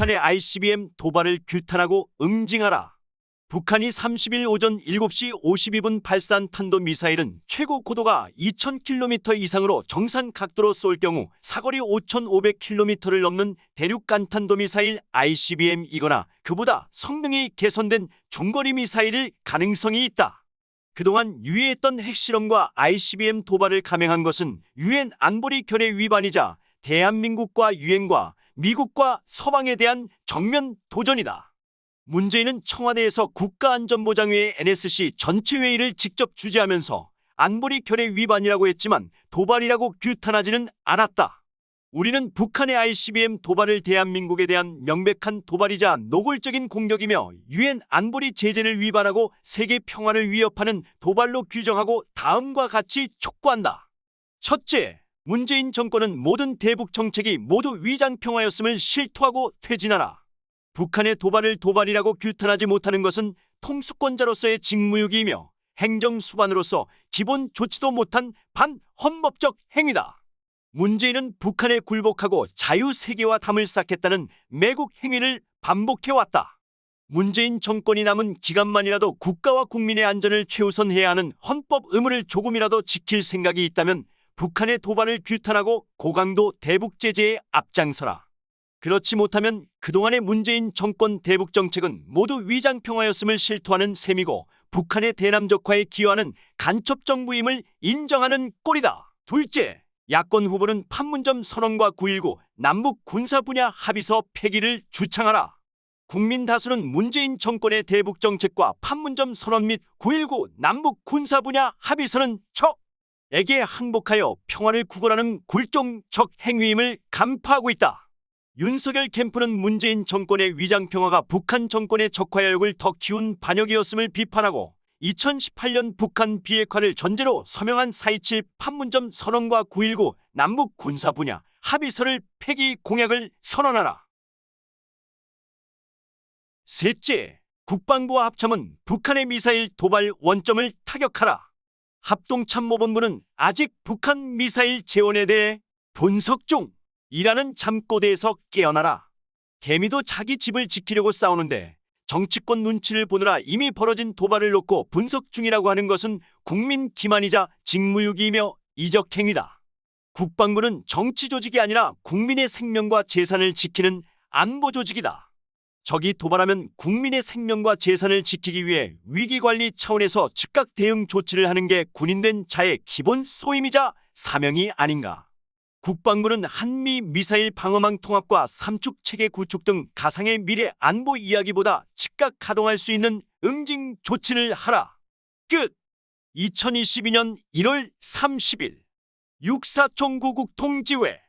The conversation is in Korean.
북한의 ICBM 도발을 규탄하고 응징하라. 북한이 30일 오전 7시 52분 발사한 탄도미사일은 최고 고도가 2000km 이상으로 정상 각도로 쏠 경우 사거리 5500km를 넘는 대륙간 탄도미사일 ICBM이거나 그보다 성능이 개선된 중거리 미사일일 가능성이 있다. 그동안 유예했던 핵실험과 ICBM 도발을 감행한 것은 유엔 안보리 결의 위반이자 대한민국과 유엔과 미국과 서방에 대한 정면 도전이다. 문재인은 청와대에서 국가안전보장회의 NSC 전체 회의를 직접 주재하면서 안보리 결의 위반이라고 했지만 도발이라고 규탄하지는 않았다. 우리는 북한의 ICBM 도발을 대한민국에 대한 명백한 도발이자 노골적인 공격이며 유엔 안보리 제재를 위반하고 세계 평화를 위협하는 도발로 규정하고 다음과 같이 촉구한다. 첫째, 문재인 정권은 모든 대북 정책이 모두 위장평화였음을 실토하고 퇴진하라. 북한의 도발을 도발이라고 규탄하지 못하는 것은 통수권자로서의 직무유기이며 행정수반으로서 기본 조치도 못한 반헌법적 행위다. 문재인은 북한에 굴복하고 자유세계화 담을 쌓겠다는 매국 행위를 반복해왔다. 문재인 정권이 남은 기간만이라도 국가와 국민의 안전을 최우선해야 하는 헌법 의무를 조금이라도 지킬 생각이 있다면 북한의 도발을 규탄하고 고강도 대북 제재에 앞장서라. 그렇지 못하면 그동안의 문재인 정권 대북 정책은 모두 위장평화였음을 실토하는 셈이고 북한의 대남적화에 기여하는 간첩 정부임을 인정하는 꼴이다. 둘째, 야권 후보는 판문점 선언과 9.19 남북 군사 분야 합의서 폐기를 주창하라. 국민 다수는 문재인 정권의 대북 정책과 판문점 선언 및 9.19 남북 군사 분야 합의서는 적에게 항복하여 평화를 구걸하는 굴종적 행위임을 간파하고 있다. 윤석열 캠프는 문재인 정권의 위장평화가 북한 정권의 적화야욕을 더 키운 반역이었음을 비판하고 2018년 북한 비핵화를 전제로 서명한 4.27 판문점 선언과 9.19 남북 군사 분야 합의서를 폐기 공약을 선언하라. 셋째, 국방부와 합참은 북한의 미사일 도발 원점을 타격하라. 합동참모본부는 아직 북한 미사일 재원에 대해 분석 중이라는 잠꼬대에서 깨어나라. 개미도 자기 집을 지키려고 싸우는데 정치권 눈치를 보느라 이미 벌어진 도발을 놓고 분석 중이라고 하는 것은 국민 기만이자 직무유기이며 이적행위다. 국방부는 정치 조직이 아니라 국민의 생명과 재산을 지키는 안보 조직이다. 적이 도발하면 국민의 생명과 재산을 지키기 위해 위기관리 차원에서 즉각 대응 조치를 하는 게 군인된 자의 기본 소임이자 사명이 아닌가. 국방부는 한미 미사일 방어망 통합과 삼축체계 구축 등 가상의 미래 안보 이야기보다 즉각 가동할 수 있는 응징 조치를 하라. 끝. 2022년 1월 30일 6.4 총구국 통지회.